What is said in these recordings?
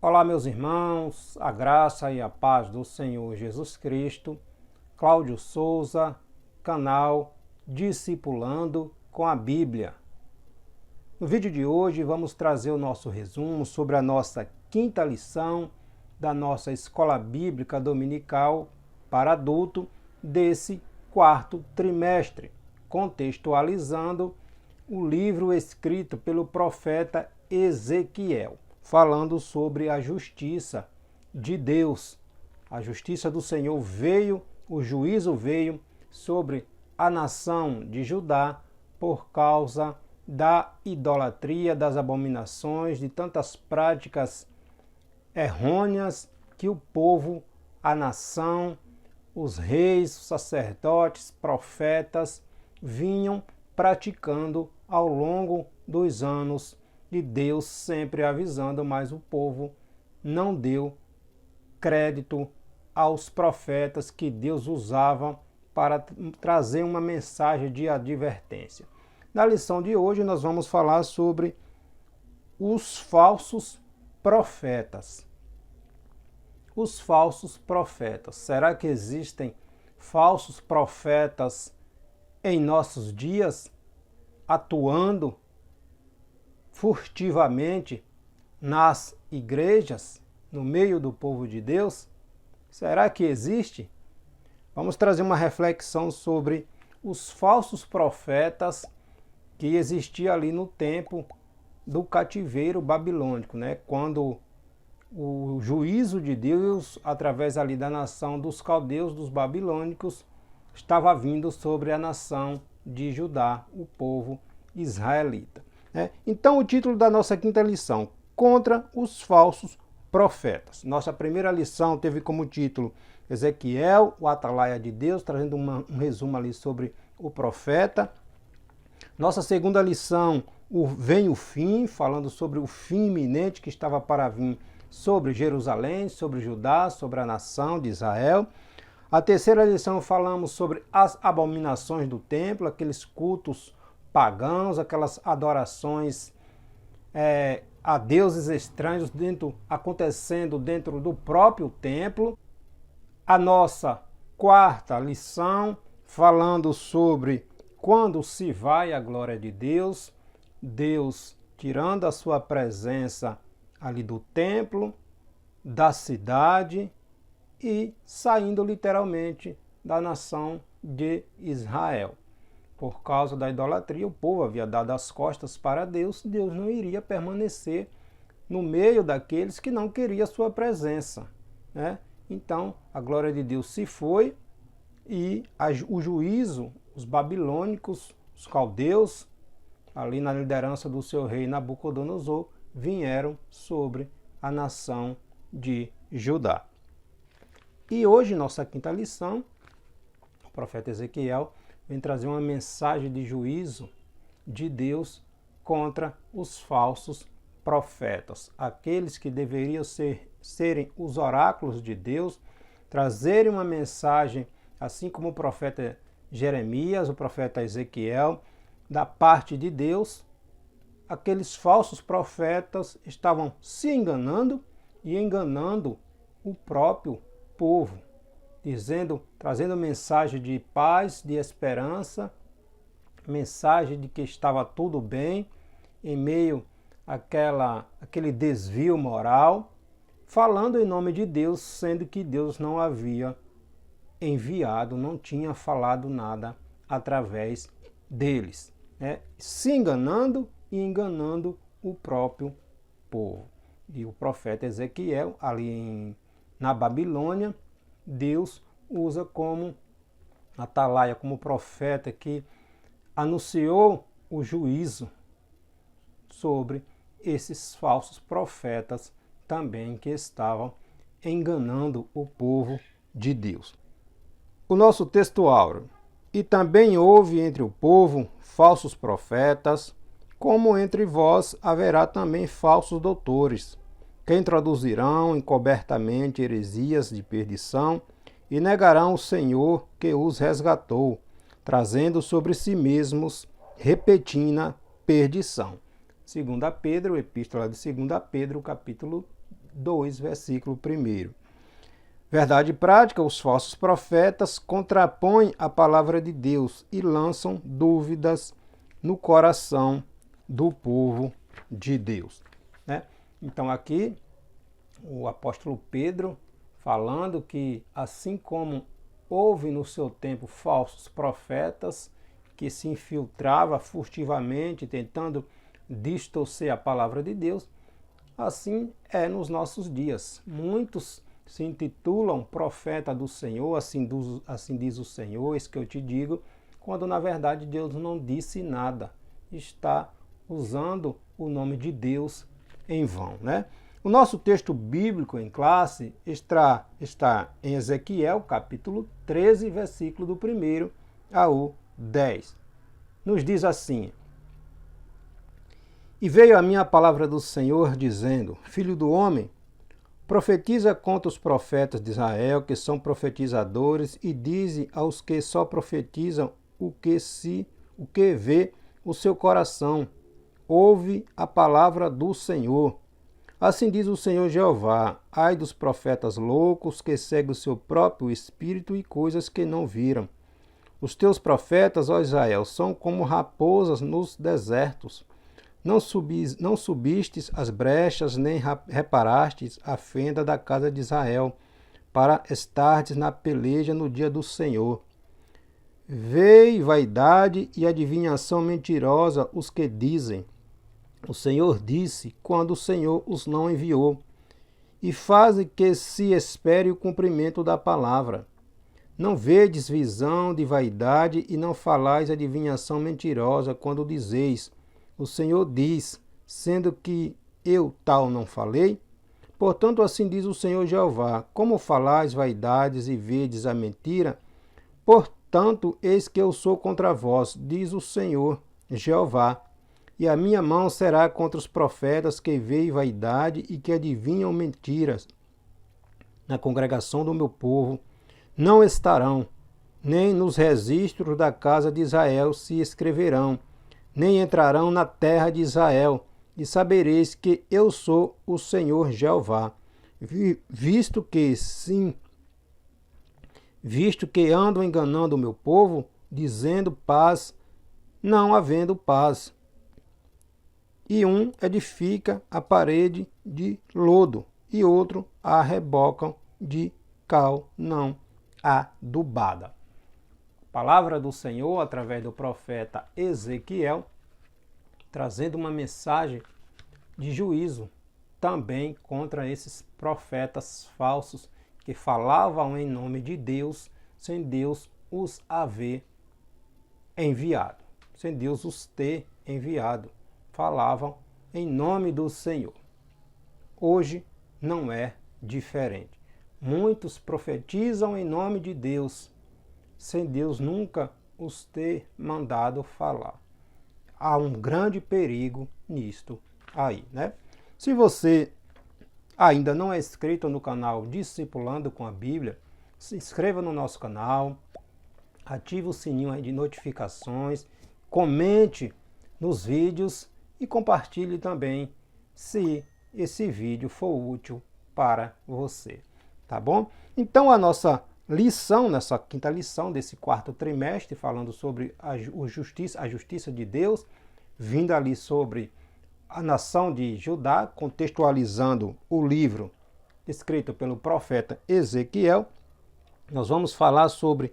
Olá, meus irmãos, a graça e a paz do Senhor Jesus Cristo. Cláudio Souza, canal Discipulando com a Bíblia. No vídeo de hoje vamos trazer o nosso resumo sobre a nossa quinta lição da nossa Escola Bíblica Dominical para adulto desse quarto trimestre, contextualizando o livro escrito pelo profeta Ezequiel, falando sobre a justiça de Deus. A justiça do Senhor veio, o juízo veio sobre a nação de Judá por causa da idolatria, das abominações, de tantas práticas errôneas que o povo, a nação, os reis, os sacerdotes, profetas vinham praticando ao longo dos anos, e Deus sempre avisando, mas o povo não deu crédito aos profetas que Deus usava para trazer uma mensagem de advertência. Na lição de hoje nós vamos falar sobre os falsos profetas. Os falsos profetas. Será que existem falsos profetas em nossos dias, atuando furtivamente nas igrejas, no meio do povo de Deus? Será que existe? Vamos trazer uma reflexão sobre os falsos profetas que existiam ali no tempo do cativeiro babilônico, né? Quando o juízo de Deus, através ali da nação dos caldeus, dos babilônicos, estava vindo sobre a nação de Judá, o povo israelita. Então, o título da nossa quinta lição: Contra os falsos profetas. Nossa primeira lição teve como título Ezequiel, o atalaia de Deus, trazendo um resumo ali sobre o profeta. Nossa segunda lição, Vem o Fim, falando sobre o fim iminente que estava para vir sobre Jerusalém, sobre Judá, sobre a nação de Israel. A terceira lição falamos sobre as abominações do templo, aqueles cultos pagãos, aquelas adorações a deuses estranhos acontecendo dentro do próprio templo. A nossa quarta lição falando sobre quando se vai a glória de Deus, Deus tirando a sua presença ali do templo, da cidade e saindo literalmente da nação de Israel. Por causa da idolatria, o povo havia dado as costas para Deus, Deus não iria permanecer no meio daqueles que não queriam a sua presença, né? Então, a glória de Deus se foi e o juízo, os babilônicos, os caldeus, ali na liderança do seu rei Nabucodonosor, vieram sobre a nação de Judá. E hoje, nossa quinta lição, o profeta Ezequiel vem trazer uma mensagem de juízo de Deus contra os falsos profetas, aqueles que deveriam serem os oráculos de Deus, trazerem uma mensagem, assim como o profeta Jeremias, o profeta Ezequiel, da parte de Deus. Aqueles falsos profetas estavam se enganando e enganando o próprio povo, trazendo mensagem de paz, de esperança, mensagem de que estava tudo bem em meio àquele desvio moral, falando em nome de Deus, sendo que Deus não havia enviado, não tinha falado nada através deles, se enganando e enganando o próprio povo. E o profeta Ezequiel, ali na Babilônia, Deus usa como atalaia, como profeta que anunciou o juízo sobre esses falsos profetas também que estavam enganando o povo de Deus. O nosso texto áureo: E também houve entre o povo falsos profetas, como entre vós haverá também falsos doutores, que introduzirão encobertamente heresias de perdição e negarão o Senhor que os resgatou, trazendo sobre si mesmos repentina perdição. 2 Pedro, Epístola de 2 Pedro, capítulo 2, versículo 1. Verdade prática, os falsos profetas contrapõem a palavra de Deus e lançam dúvidas no coração do povo de Deus, né? Então aqui o apóstolo Pedro falando que assim como houve no seu tempo falsos profetas que se infiltravam furtivamente tentando distorcer a palavra de Deus, assim é nos nossos dias. Muitos se intitulam profeta do Senhor, assim diz o Senhor, isso que eu te digo, quando na verdade Deus não disse nada. Está usando o nome de Deus em vão, né? O nosso texto bíblico em classe está em Ezequiel, capítulo 13, versículo do 1 ao 10. Nos diz assim: E veio a mim a palavra do Senhor, dizendo: Filho do homem, profetiza contra os profetas de Israel, que são profetizadores, e dize aos que só profetizam o que vê o seu coração. Ouve a palavra do Senhor. Assim diz o Senhor Jeová: ai dos profetas loucos que seguem o seu próprio espírito e coisas que não viram. Os teus profetas, ó Israel, são como raposas nos desertos. Não subistes as brechas, nem reparastes a fenda da casa de Israel, para estardes na peleja no dia do Senhor. Vei vaidade e adivinhação mentirosa os que dizem: o Senhor disse, quando o Senhor os não enviou. E faze que se espere o cumprimento da palavra. Não vedes visão de vaidade e não falais adivinhação mentirosa quando dizeis: o Senhor diz, sendo que eu tal não falei? Portanto, assim diz o Senhor Jeová: como falais vaidades e vedes a mentira? Portanto, eis que eu sou contra vós, diz o Senhor Jeová. E a minha mão será contra os profetas que veem vaidade e que adivinham mentiras. Na congregação do meu povo não estarão, nem nos registros da casa de Israel se escreverão, nem entrarão na terra de Israel, e sabereis que eu sou o Senhor Jeová. Visto que andam enganando o meu povo, dizendo paz, não havendo paz. E um edifica a parede de lodo, e outro a rebocam de cal não adubada. Palavra do Senhor através do profeta Ezequiel, trazendo uma mensagem de juízo também contra esses profetas falsos que falavam em nome de Deus, sem Deus os haver enviado, sem Deus os ter enviado. Falavam em nome do Senhor. Hoje não é diferente. Muitos profetizam em nome de Deus, sem Deus nunca os ter mandado falar. Há um grande perigo nisto aí, né? Se você ainda não é inscrito no canal Discipulando com a Bíblia, se inscreva no nosso canal, ative o sininho aí de notificações, comente nos vídeos e compartilhe também se esse vídeo for útil para você, tá bom? Então a nossa lição, nessa quinta lição desse quarto trimestre, falando sobre a justiça de Deus, vindo ali sobre a nação de Judá, contextualizando o livro escrito pelo profeta Ezequiel, nós vamos falar sobre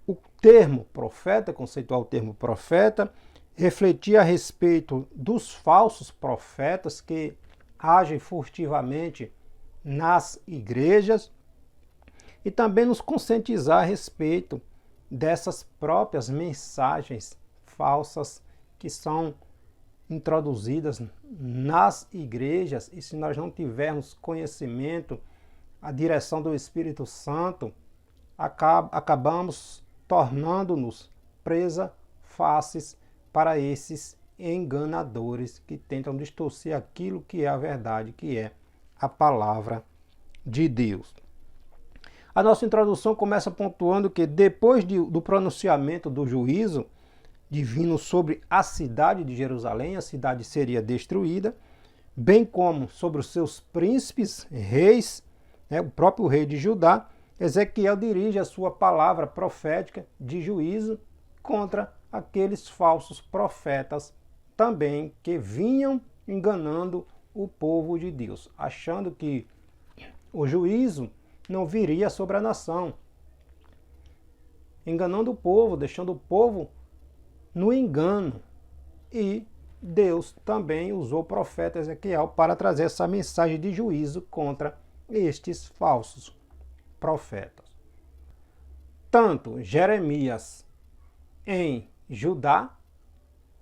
o termo profeta, conceituar o termo profeta, refletir a respeito dos falsos profetas que agem furtivamente nas igrejas e também nos conscientizar a respeito dessas próprias mensagens falsas que são introduzidas nas igrejas, e se nós não tivermos conhecimento, a direção do Espírito Santo, acabamos tornando-nos presa fáceis para esses enganadores que tentam distorcer aquilo que é a verdade, que é a palavra de Deus. A nossa introdução começa pontuando que depois do pronunciamento do juízo divino sobre a cidade de Jerusalém, a cidade seria destruída, bem como sobre os seus príncipes, reis, né, o próprio rei de Judá, Ezequiel dirige a sua palavra profética de juízo contra aqueles falsos profetas também que vinham enganando o povo de Deus, achando que o juízo não viria sobre a nação, enganando o povo, deixando o povo no engano. E Deus também usou o profeta Ezequiel para trazer essa mensagem de juízo contra estes falsos profetas. Tanto Jeremias em Judá,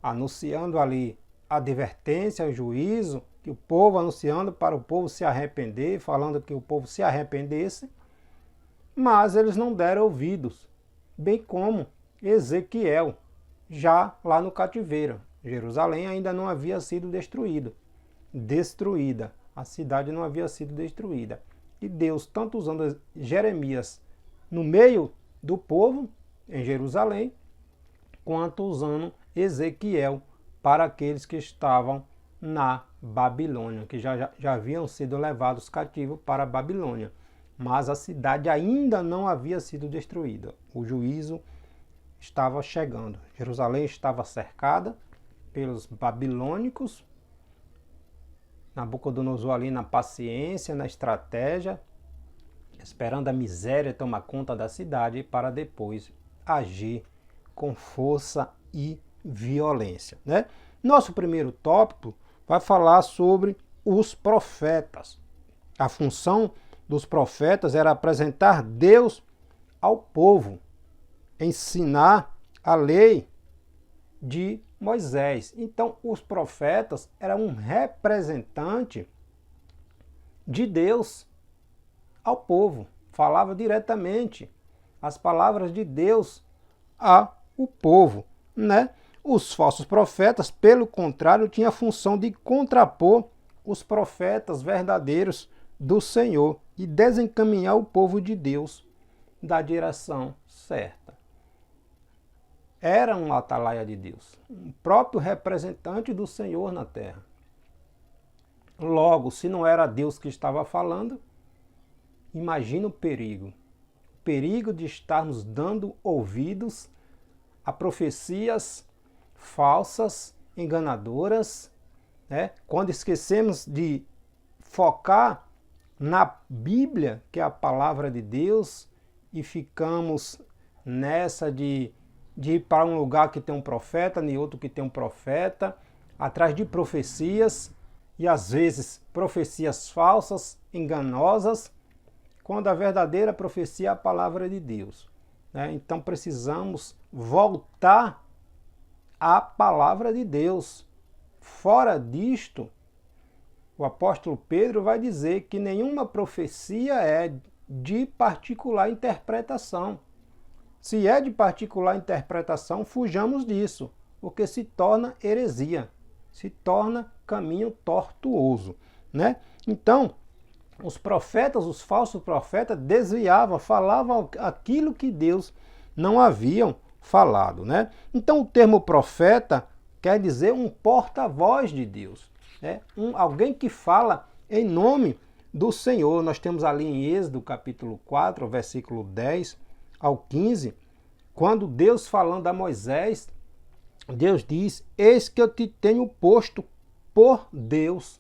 anunciando ali a advertência, o juízo, que o povo anunciando para o povo se arrepender, falando que o povo se arrependesse, mas eles não deram ouvidos, bem como Ezequiel, já lá no cativeiro. Jerusalém ainda não havia sido destruída, a cidade não havia sido destruída. E Deus, tanto usando Jeremias no meio do povo, em Jerusalém, quanto usando Ezequiel para aqueles que estavam na Babilônia, que já haviam sido levados cativos para a Babilônia. Mas a cidade ainda não havia sido destruída. O juízo estava chegando. Jerusalém estava cercada pelos babilônicos. Nabucodonosor ali na paciência, na estratégia, esperando a miséria tomar conta da cidade para depois agir com força e violência, né? Nosso primeiro tópico vai falar sobre os profetas. A função dos profetas era apresentar Deus ao povo, ensinar a lei de Moisés. Então, os profetas eram um representante de Deus ao povo. Falava diretamente as palavras de Deus ao povo, né? Os falsos profetas, pelo contrário, tinham a função de contrapor os profetas verdadeiros do Senhor e desencaminhar o povo de Deus da direção certa. Era um atalaia de Deus, um próprio representante do Senhor na terra. Logo, se não era Deus que estava falando, imagina o perigo de estarmos dando ouvidos a profecias falsas, enganadoras, né? Quando esquecemos de focar na Bíblia, que é a palavra de Deus, e ficamos nessa de ir para um lugar que tem um profeta, nem outro que tem um profeta, atrás de profecias, e às vezes profecias falsas, enganosas, quando a verdadeira profecia é a palavra de Deus, né? Então precisamos voltar à palavra de Deus. Fora disto, o apóstolo Pedro vai dizer que nenhuma profecia é de particular interpretação. Se é de particular interpretação, fujamos disso, porque se torna heresia, se torna caminho tortuoso, né? Então, os profetas, os falsos profetas, desviavam, falavam aquilo que Deus não haviam falado, né? Então, o termo profeta quer dizer um porta-voz de Deus, né? Alguém que fala em nome do Senhor. Nós temos ali em Êxodo, capítulo 4, versículo 10 ao 15, quando Deus falando a Moisés, Deus diz: eis que eu te tenho posto por Deus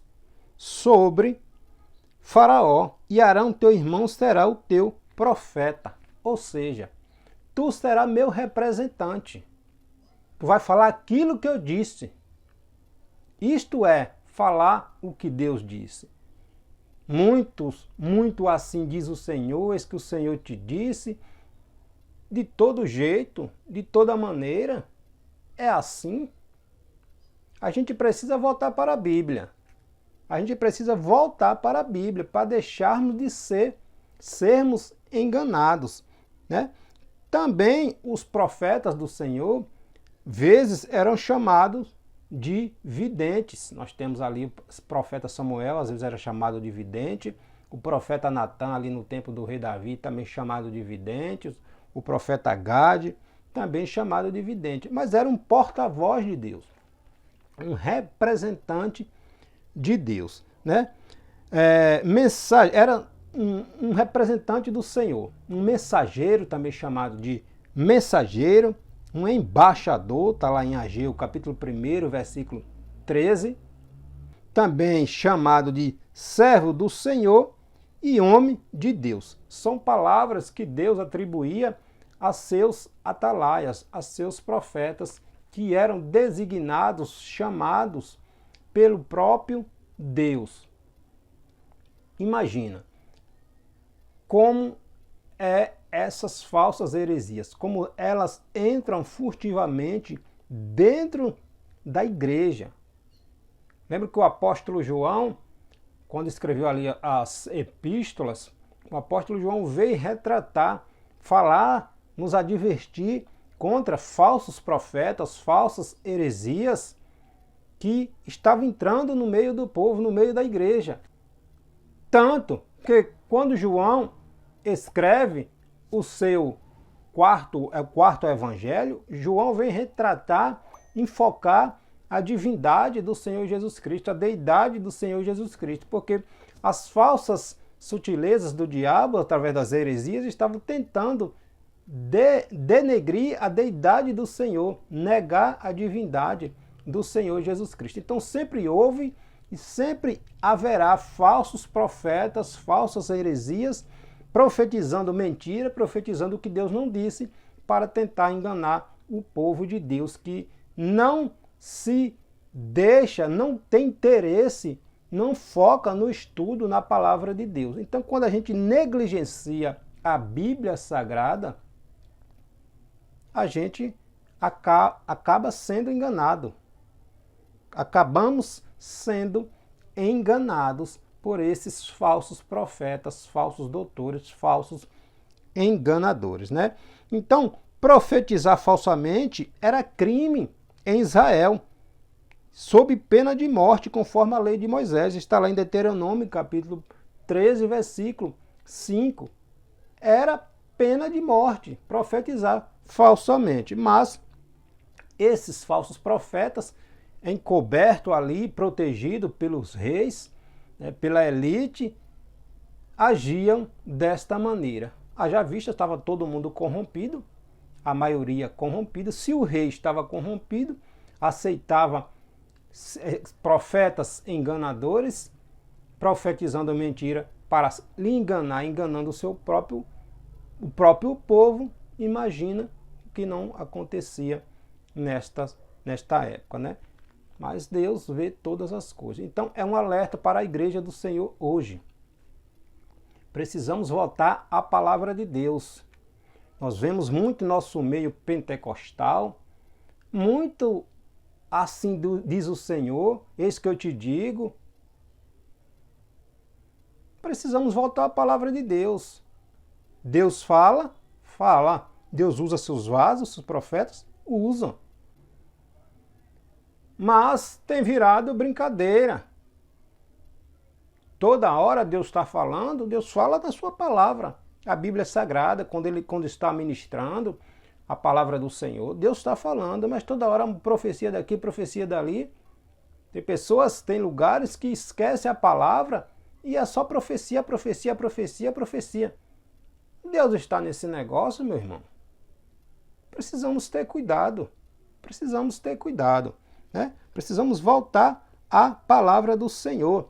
sobre Faraó, e Arão teu irmão será o teu profeta. Ou seja, tu serás meu representante. Tu vai falar aquilo que eu disse. Isto é, falar o que Deus disse. Muito assim diz o Senhor, eis que o Senhor te disse. De todo jeito, de toda maneira, é assim. A gente precisa voltar para a Bíblia. A gente precisa voltar para a Bíblia para deixarmos de sermos enganados, né? Também os profetas do Senhor, vezes, eram chamados de videntes. Nós temos ali o profeta Samuel, às vezes era chamado de vidente. O profeta Natã, ali no tempo do rei Davi, também chamado de vidente. O profeta Gade, também chamado de vidente. Mas era um porta-voz de Deus, um representante de Deus, né? Era um representante do Senhor, um mensageiro, também chamado de mensageiro, um embaixador, está lá em Ageu, capítulo 1, versículo 13, também chamado de servo do Senhor e homem de Deus. São palavras que Deus atribuía a seus atalaias, a seus profetas, que eram designados, chamados pelo próprio Deus. Imagina como essas falsas heresias, como elas entram furtivamente dentro da igreja. Lembra que o apóstolo João, quando escreveu ali as epístolas, o apóstolo João veio retratar, falar, nos advertir contra falsos profetas, falsas heresias que estavam entrando no meio do povo, no meio da igreja. Tanto que quando João escreve o seu quarto evangelho, João vem retratar, enfocar a divindade do Senhor Jesus Cristo, a deidade do Senhor Jesus Cristo, porque as falsas sutilezas do diabo, através das heresias, estavam tentando denegrir a deidade do Senhor, negar a divindade do Senhor Jesus Cristo. Então sempre houve e sempre haverá falsos profetas, falsas heresias, profetizando mentira, profetizando o que Deus não disse, para tentar enganar o povo de Deus, que não se deixa, não tem interesse, não foca no estudo na palavra de Deus. Então, quando a gente negligencia a Bíblia Sagrada, a gente acaba sendo enganado. Acabamos sendo enganados por esses falsos profetas, falsos doutores, falsos enganadores, né? Então, profetizar falsamente era crime em Israel, sob pena de morte, conforme a lei de Moisés. Está lá em Deuteronômio, capítulo 13, versículo 5. Era pena de morte profetizar falsamente. Mas esses falsos profetas, encoberto ali, protegido pelos reis, pela elite, agiam desta maneira. Haja vista, estava todo mundo corrompido, a maioria corrompida. Se o rei estava corrompido, aceitava profetas enganadores, profetizando mentira para lhe enganar, enganando o próprio povo. Imagina que não acontecia nesta época, né? Mas Deus vê todas as coisas. Então é um alerta para a igreja do Senhor hoje. Precisamos voltar à palavra de Deus. Nós vemos muito em nosso meio pentecostal, muito assim diz o Senhor, eis que eu te digo. Precisamos voltar à palavra de Deus. Deus fala. Deus usa seus vasos, seus profetas, usam. Mas tem virado brincadeira. Toda hora Deus está falando, Deus fala da sua palavra. A Bíblia é sagrada, quando está ministrando a palavra do Senhor, Deus está falando, mas toda hora profecia daqui, profecia dali. Tem lugares que esquecem a palavra e é só profecia, profecia, profecia, profecia. Deus está nesse negócio, meu irmão. Precisamos ter cuidado. Precisamos ter cuidado. Né? Precisamos voltar à palavra do Senhor.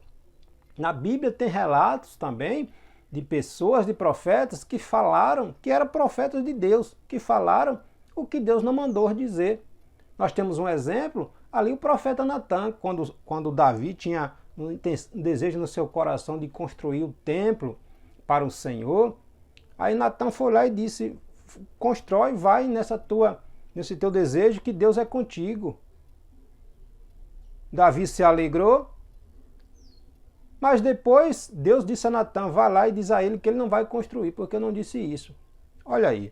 Na Bíblia tem relatos também de pessoas, de profetas que falaram, que eram profetas de Deus, que falaram o que Deus não mandou dizer. Nós temos um exemplo, ali o profeta Natã, quando Davi tinha um desejo no seu coração de construir o templo para o Senhor, aí Natã foi lá e disse, constrói, vai nesse teu desejo que Deus é contigo. Davi se alegrou, mas depois Deus disse a Natã, vá lá e diz a ele que ele não vai construir, porque eu não disse isso. Olha aí,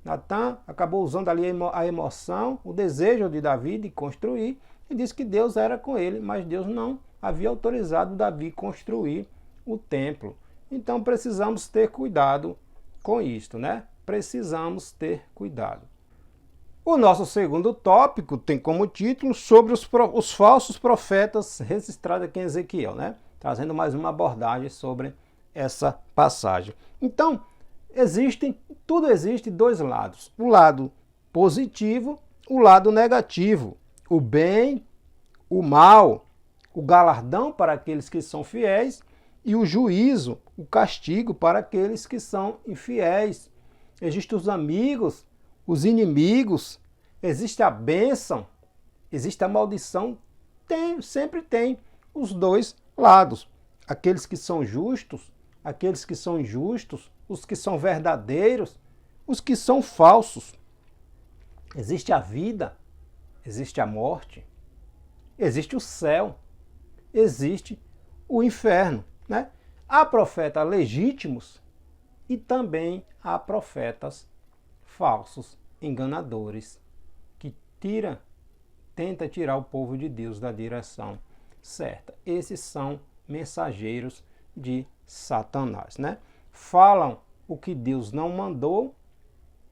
Natã acabou usando ali a emoção, o desejo de Davi de construir, e disse que Deus era com ele, mas Deus não havia autorizado Davi construir o templo. Então precisamos ter cuidado com isto, né? Precisamos ter cuidado. O nosso segundo tópico tem como título sobre os falsos profetas registrados aqui em Ezequiel, né? Trazendo mais uma abordagem sobre essa passagem. Então, tudo existe dois lados. O lado positivo, o lado negativo. O bem, o mal, o galardão para aqueles que são fiéis e o juízo, o castigo para aqueles que são infiéis. Existem os amigos, os inimigos, existe a bênção, existe a maldição, sempre tem os dois lados. Aqueles que são justos, aqueles que são injustos, os que são verdadeiros, os que são falsos. Existe a vida, existe a morte, existe o céu, existe o inferno, né? Há profetas legítimos e também há profetas falsos, enganadores, que tenta tirar o povo de Deus da direção certa. Esses são mensageiros de Satanás, né? Falam o que Deus não mandou,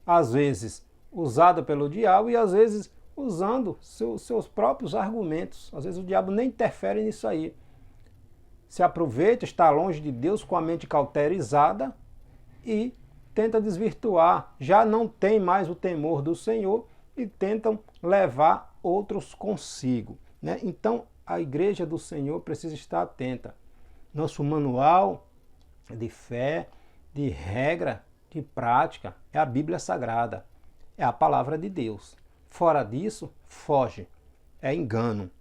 às vezes usado pelo diabo e às vezes usando seus próprios argumentos. Às vezes o diabo nem interfere nisso aí. Se aproveita, está longe de Deus com a mente cauterizada e tenta desvirtuar. Já não tem mais o temor do Senhor e tentam levar outros consigo, né? Então a igreja do Senhor precisa estar atenta. Nosso manual de fé, de regra, de prática é a Bíblia Sagrada, é a palavra de Deus. Fora disso, foge, é engano,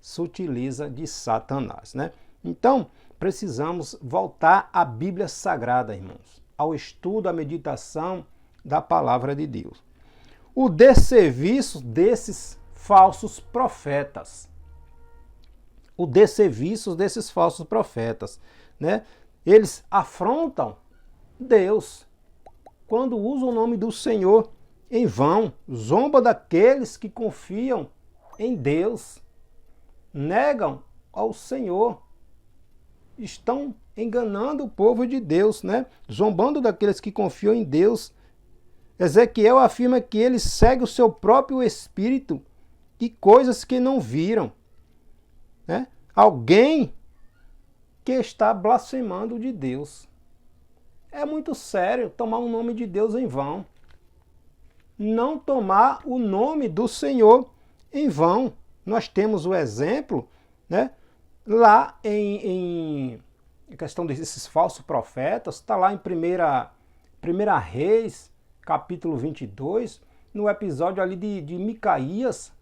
se utiliza de Satanás, né? Então, precisamos voltar à Bíblia Sagrada, irmãos, ao estudo, à meditação da palavra de Deus. O desserviço desses falsos profetas. O desserviço desses falsos profetas, né? Eles afrontam Deus quando usam o nome do Senhor em vão, zomba daqueles que confiam em Deus, negam ao Senhor, estão enganando o povo de Deus, né? Zombando daqueles que confiam em Deus. Ezequiel afirma que ele segue o seu próprio espírito e coisas que não viram, né? Alguém que está blasfemando de Deus. É muito sério tomar o nome de Deus em vão. Não tomar o nome do Senhor em vão. Nós temos o exemplo, né? Lá em questão desses falsos profetas, está lá em 1 Reis, capítulo 22, no episódio ali de Micaías,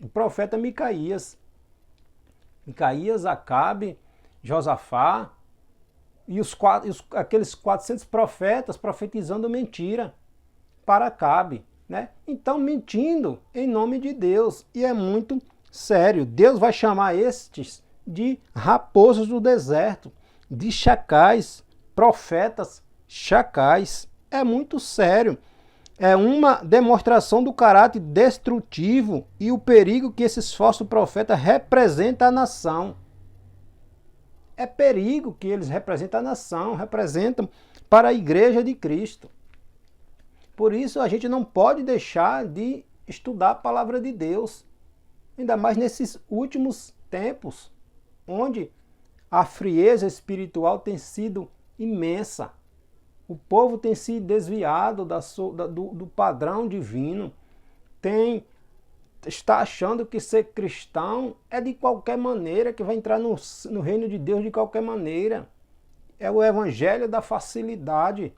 o profeta Micaías. Micaías, Acabe, Josafá e aqueles 400 profetas profetizando mentira para Acabe, né? Então mentindo em nome de Deus, e é muito sério. Deus vai chamar estes de raposas do deserto, de chacais, profetas chacais. É muito sério. É uma demonstração do caráter destrutivo e o perigo que esses falsos profetas representam à nação. É perigo que eles representam a nação, representam para a igreja de Cristo. Por isso a gente não pode deixar de estudar a palavra de Deus, ainda mais nesses últimos tempos, onde a frieza espiritual tem sido imensa. O povo tem se desviado do padrão divino, está achando que ser cristão é de qualquer maneira, que vai entrar no reino de Deus de qualquer maneira. É o evangelho da facilidade.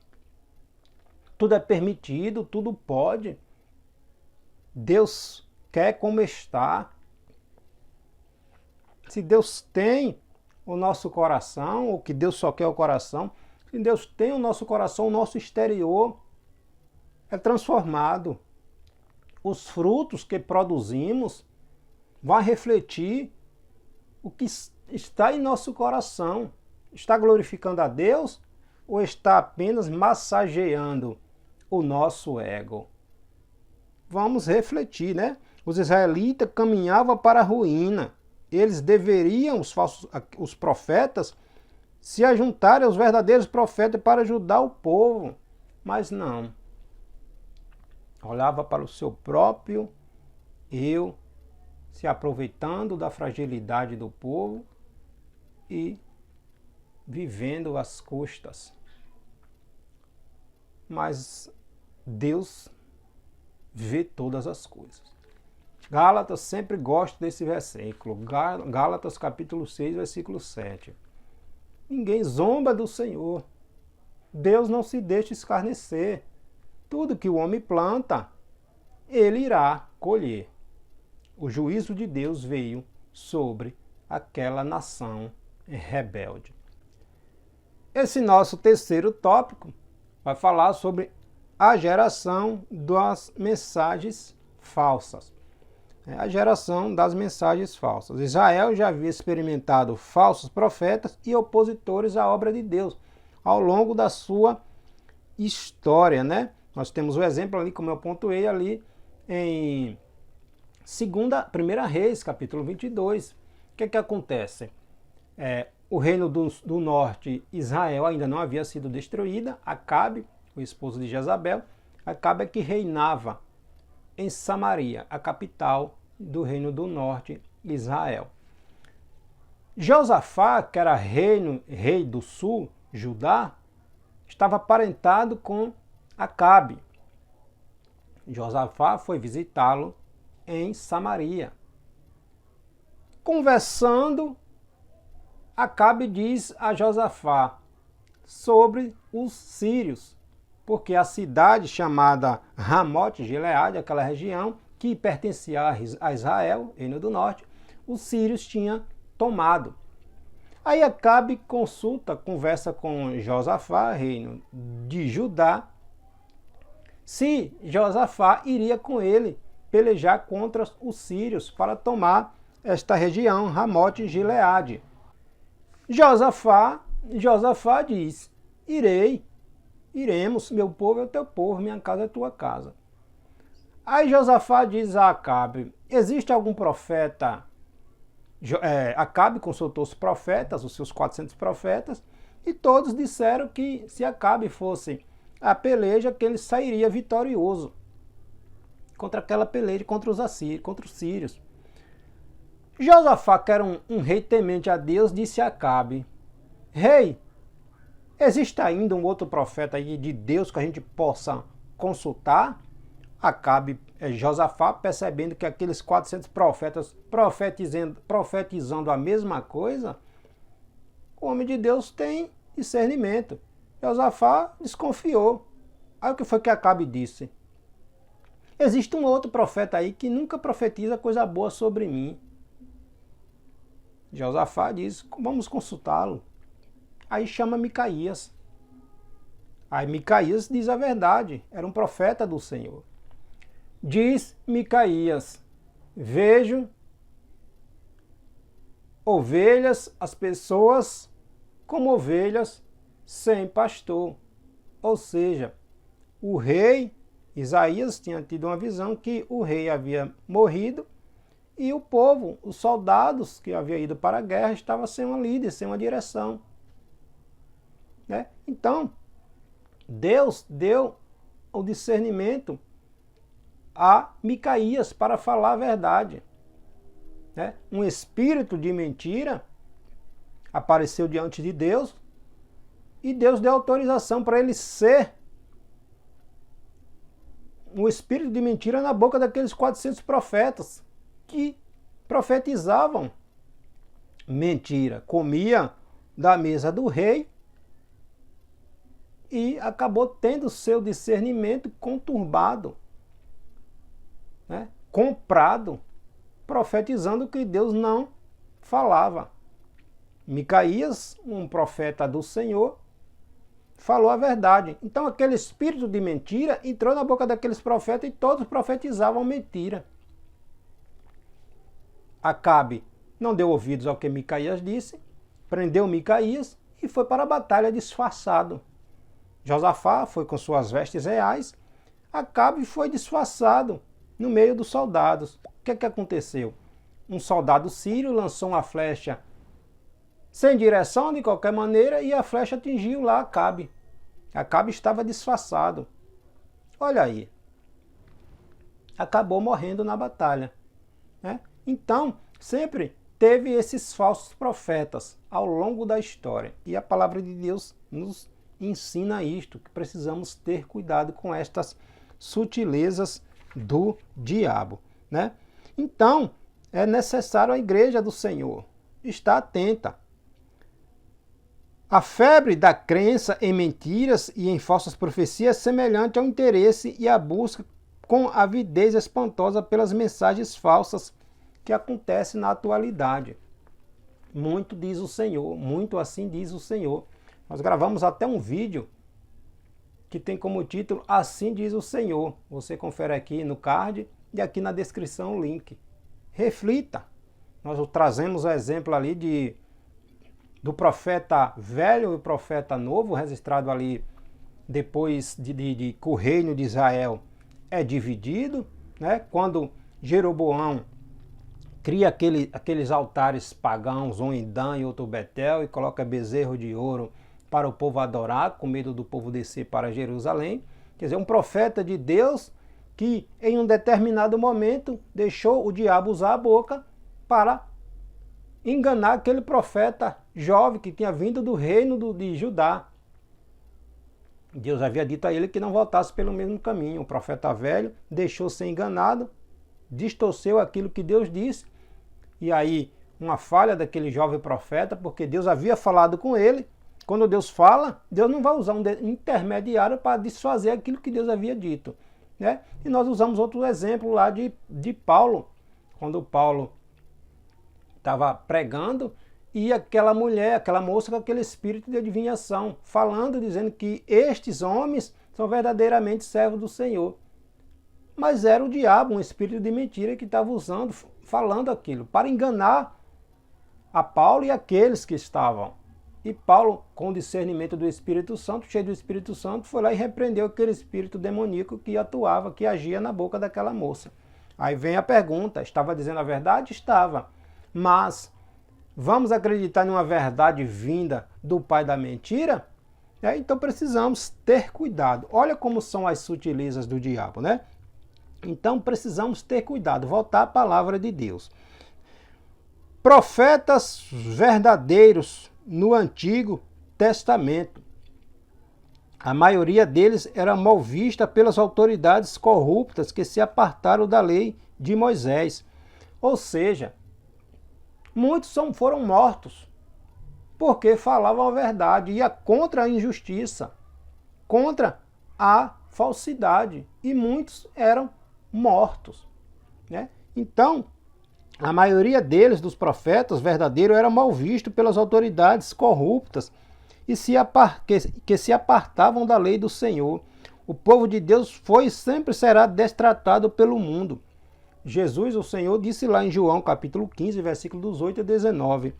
Tudo é permitido, tudo pode. Deus quer como está. Se Deus tem o nosso coração, ou que Deus só quer o coração, se Deus tem o nosso coração, o nosso exterior é transformado. Os frutos que produzimos vão refletir o que está em nosso coração. Está glorificando a Deus ou está apenas massageando o nosso ego? Vamos refletir, né? Os israelitas caminhavam para a ruína. Eles deveriam, os profetas, se ajuntarem aos verdadeiros profetas para ajudar o povo. Mas não. olhava para o seu próprio eu, se aproveitando da fragilidade do povo e vivendo às custas. Mas Deus vê todas as coisas. Gálatas sempre gosta desse versículo. Gálatas capítulo 6, versículo 7. Ninguém zomba do Senhor. Deus não se deixa escarnecer. Tudo que o homem planta, ele irá colher. O juízo de Deus veio sobre aquela nação rebelde. Esse nosso terceiro tópico vai falar sobre a geração das mensagens falsas. A geração das mensagens falsas. Israel já havia experimentado falsos profetas e opositores à obra de Deus ao longo da sua história, né? Nós temos o exemplo ali, como eu pontuei ali, em 1 Reis, capítulo 22. O que acontece? O reino do norte, Israel, ainda não havia sido destruída. Acabe, o esposo de Jezabel, Acabe é que reinava em Samaria, a capital do reino do norte, Israel. Josafá, que era rei do sul, Judá, estava aparentado com Acabe. Josafá foi visitá-lo em Samaria. Conversando, Acabe diz a Josafá sobre os sírios, porque a cidade chamada Ramote-Gileade, aquela região que pertencia a Israel, reino do norte, os sírios tinham tomado. Aí Acabe conversa com Josafá, reino de Judá, se Josafá iria com ele pelejar contra os sírios para tomar esta região, Ramote-Gileade. Josafá diz: iremos, meu povo é o teu povo, minha casa é tua casa. Aí Josafá diz a Acabe: existe algum profeta? Acabe consultou os profetas, os seus 400 profetas, e todos disseram que se Acabe fosse a peleja, que ele sairia vitorioso contra aquela peleja, contra os sírios. Josafá, que era um rei temente a Deus, disse a Acabe: rei, existe ainda um outro profeta aí de Deus que a gente possa consultar? Josafá, percebendo que aqueles 400 profetas profetizando a mesma coisa, o homem de Deus tem discernimento. Josafá desconfiou. Aí o que foi que Acabe disse? Existe um outro profeta aí que nunca profetiza coisa boa sobre mim. Josafá diz: vamos consultá-lo. Aí chama Micaías. Aí Micaías diz a verdade, era um profeta do Senhor. Diz Micaías: vejo ovelhas, as pessoas como ovelhas sem pastor. Ou seja, o rei Isaías tinha tido uma visão que o rei havia morrido e o povo, os soldados que haviam ido para a guerra, estavam sem uma líder, sem uma direção. Né? Então, Deus deu o discernimento a Micaías para falar a verdade. Né? Um espírito de mentira apareceu diante de Deus e Deus deu autorização para ele ser um espírito de mentira na boca daqueles 400 profetas que profetizavam mentira. Comia da mesa do rei e acabou tendo seu discernimento conturbado, né? Comprado, profetizando que Deus não falava. Micaías, um profeta do Senhor, falou a verdade. Então aquele espírito de mentira entrou na boca daqueles profetas e todos profetizavam mentira. Acabe não deu ouvidos ao que Micaías disse, prendeu Micaías e foi para a batalha disfarçado. Josafá foi com suas vestes reais, Acabe foi disfarçado no meio dos soldados. O que aconteceu? Um soldado sírio lançou uma flecha sem direção, de qualquer maneira, e a flecha atingiu lá Acabe. Acabe estava disfarçado. Olha aí. acabou morrendo na batalha, né? Então, sempre teve esses falsos profetas ao longo da história. E a palavra de Deus nos ensina isto, que precisamos ter cuidado com estas sutilezas do diabo, né? Então, é necessário a igreja do Senhor estar atenta. A febre da crença em mentiras e em falsas profecias é semelhante ao interesse e à busca com avidez espantosa pelas mensagens falsas que acontecem na atualidade. Muito diz o Senhor, muito assim diz o Senhor. Nós gravamos até um vídeo que tem como título Assim diz o Senhor. Você confere aqui no card e aqui na descrição o link. Reflita. Nós trazemos o exemplo ali do profeta velho e o profeta novo, registrado ali depois de que o reino de Israel é dividido, né? Quando Jeroboão cria aqueles altares pagãos, um em Dan e outro em Betel, e coloca bezerro de ouro para o povo adorar, com medo do povo descer para Jerusalém. Quer dizer, um profeta de Deus que em um determinado momento deixou o diabo usar a boca para enganar aquele profeta jovem que tinha vindo do reino de Judá. Deus havia dito a ele que não voltasse pelo mesmo caminho. O profeta velho deixou ser enganado, distorceu aquilo que Deus disse, e aí uma falha daquele jovem profeta, porque Deus havia falado com ele. Quando Deus fala, Deus não vai usar um intermediário para desfazer aquilo que Deus havia dito, né? E nós usamos outro exemplo lá de Paulo, quando Paulo estava pregando e aquela mulher, aquela moça com aquele espírito de adivinhação, falando, dizendo que estes homens são verdadeiramente servos do Senhor. Mas era o diabo, um espírito de mentira que estava usando, falando aquilo, para enganar a Paulo e aqueles que estavam. E Paulo, com o discernimento do Espírito Santo, cheio do Espírito Santo, foi lá e repreendeu aquele espírito demoníaco que atuava, que agia na boca daquela moça. Aí vem a pergunta, estava dizendo a verdade? Estava. Mas vamos acreditar numa verdade vinda do pai da mentira? Então precisamos ter cuidado. Olha como são as sutilezas do diabo, né? Então precisamos ter cuidado, voltar à palavra de Deus. Profetas verdadeiros no Antigo Testamento. A maioria deles era mal vista pelas autoridades corruptas que se apartaram da lei de Moisés. Ou seja, muitos foram mortos porque falavam a verdade, ia contra a injustiça, contra a falsidade, e muitos eram mortos, né? Então, a maioria deles, dos profetas verdadeiros, era mal visto pelas autoridades corruptas e que se apartavam da lei do Senhor. O povo de Deus foi e sempre será destratado pelo mundo. Jesus, o Senhor, disse lá em João, capítulo 15, versículos 18 a 19.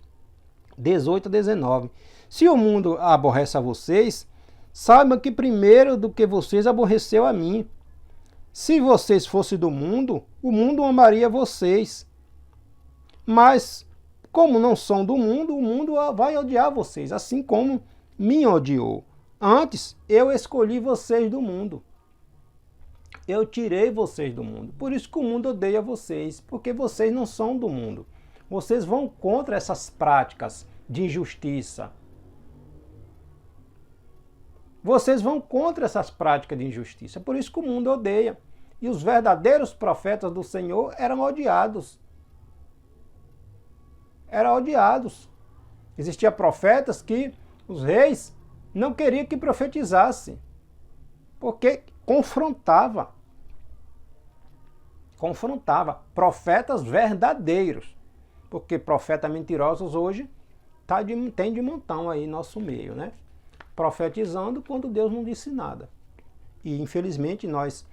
18 a 19. Se o mundo aborrece a vocês, saibam que primeiro do que vocês aborreceu a mim. Se vocês fossem do mundo, o mundo amaria vocês. Mas, como não são do mundo, o mundo vai odiar vocês, assim como me odiou. Antes, eu escolhi vocês do mundo. Eu tirei vocês do mundo. Por isso que o mundo odeia vocês, porque vocês não são do mundo. Vocês vão contra essas práticas de injustiça. Vocês vão contra essas práticas de injustiça. Por isso que o mundo odeia. E os verdadeiros profetas do Senhor eram odiados. Eram odiados. Existiam profetas que os reis não queriam que profetizasse, porque confrontava profetas verdadeiros, porque profetas mentirosos hoje tem de montão aí no nosso meio, né? Profetizando quando Deus não disse nada. E infelizmente nós,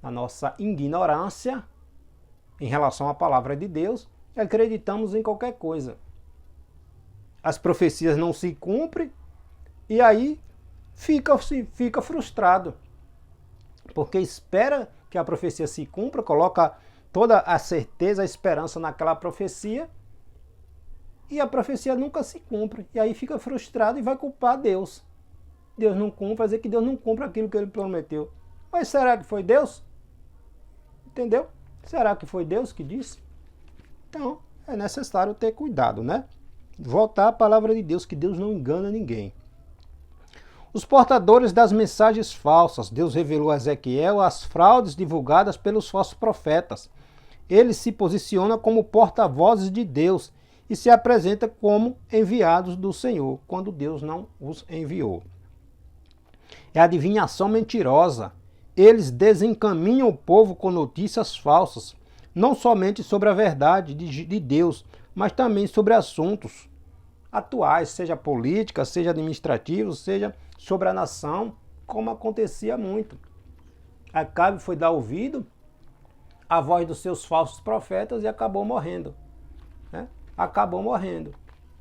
na nossa ignorância em relação à palavra de Deus, acreditamos em qualquer coisa. As profecias não se cumprem e aí fica frustrado, porque espera que a profecia se cumpra, coloca toda a certeza, a esperança naquela profecia, e a profecia nunca se cumpre, e aí fica frustrado e vai culpar Deus. Deus não cumpre, vai dizer que Deus não cumpre aquilo que ele prometeu. Mas será que foi Deus? Entendeu? Será que foi Deus que disse? Então, é necessário ter cuidado, né? Voltar à palavra de Deus, que Deus não engana ninguém. Os portadores das mensagens falsas. Deus revelou a Ezequiel as fraudes divulgadas pelos falsos profetas. Eles se posicionam como porta-vozes de Deus e se apresentam como enviados do Senhor, quando Deus não os enviou. É a adivinhação mentirosa. Eles desencaminham o povo com notícias falsas, não somente sobre a verdade de Deus, mas também sobre assuntos atuais, seja política, seja administrativos, seja sobre a nação, como acontecia muito. Acabe foi dar ouvido à voz dos seus falsos profetas e acabou morrendo. Né? Acabou morrendo.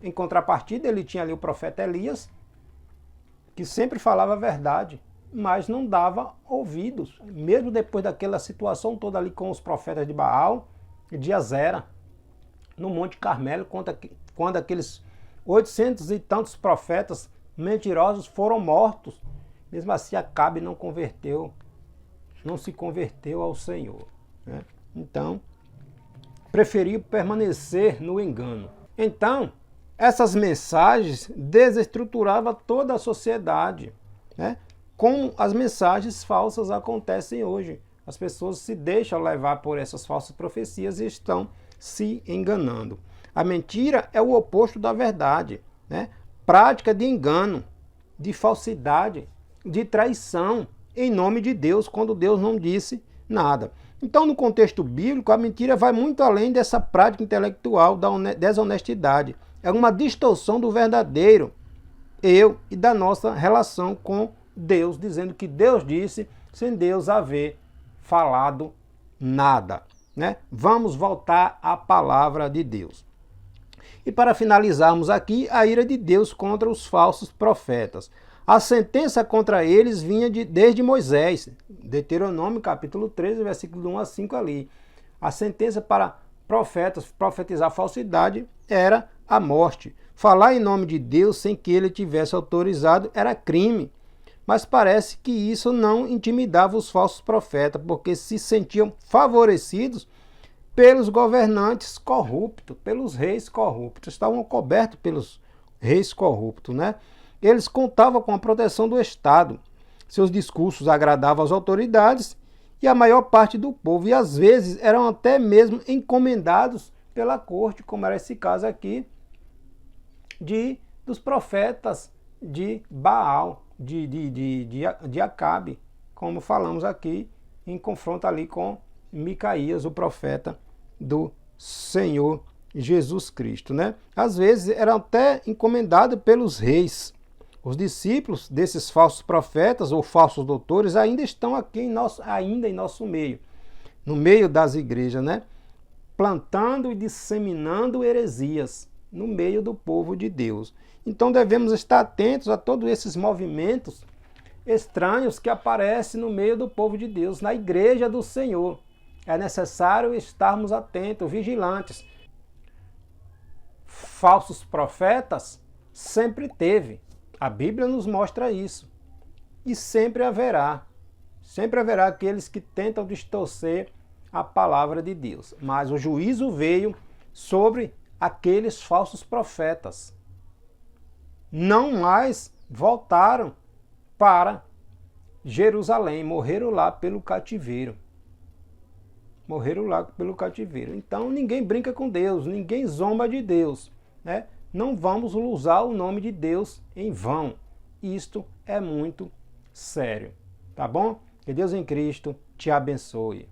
Em contrapartida, ele tinha ali o profeta Elias, que sempre falava a verdade, mas não dava ouvidos, mesmo depois daquela situação toda ali com os profetas de Baal e de Azera, no Monte Carmelo, quando aqueles 800 e tantos profetas mentirosos foram mortos. Mesmo assim, Acabe não se converteu ao Senhor. Né? Então, preferiu permanecer no engano. Então, essas mensagens desestruturavam toda a sociedade, né? Como as mensagens falsas acontecem hoje. As pessoas se deixam levar por essas falsas profecias e estão se enganando. A mentira é o oposto da verdade, né? Prática de engano, de falsidade, de traição em nome de Deus, quando Deus não disse nada. Então, no contexto bíblico, a mentira vai muito além dessa prática intelectual da desonestidade. É uma distorção do verdadeiro eu e da nossa relação com Deus, dizendo que Deus disse, sem Deus haver falado nada. Né? Vamos voltar à palavra de Deus. E para finalizarmos aqui, a ira de Deus contra os falsos profetas. A sentença contra eles vinha desde Moisés, Deuteronômio capítulo 13, versículo 1 a 5 ali. A sentença para profetas profetizar falsidade era a morte. Falar em nome de Deus sem que ele tivesse autorizado era crime. Mas parece que isso não intimidava os falsos profetas, porque se sentiam favorecidos pelos governantes corruptos, pelos reis corruptos. Estavam cobertos pelos reis corruptos, né? Eles contavam com a proteção do Estado. Seus discursos agradavam às autoridades e a maior parte do povo, e às vezes eram até mesmo encomendados pela corte, como era esse caso aqui dos profetas de Baal, de Acabe, como falamos aqui, em confronto ali com Micaías, o profeta do Senhor Jesus Cristo, né? Às vezes eram até encomendados pelos reis. Os discípulos desses falsos profetas ou falsos doutores ainda estão aqui em nosso meio, no meio das igrejas, né? Plantando e disseminando heresias no meio do povo de Deus. Então devemos estar atentos a todos esses movimentos estranhos que aparecem no meio do povo de Deus, na igreja do Senhor. É necessário estarmos atentos, vigilantes. Falsos profetas sempre teve. A Bíblia nos mostra isso. E sempre haverá. Sempre haverá aqueles que tentam distorcer a palavra de Deus. Mas o juízo veio sobre aqueles falsos profetas. Não mais voltaram para Jerusalém, morreram lá pelo cativeiro. Morreram lá pelo cativeiro. Então ninguém brinca com Deus, ninguém zomba de Deus, né? Não vamos usar o nome de Deus em vão. Isto é muito sério, tá bom? Que Deus em Cristo te abençoe.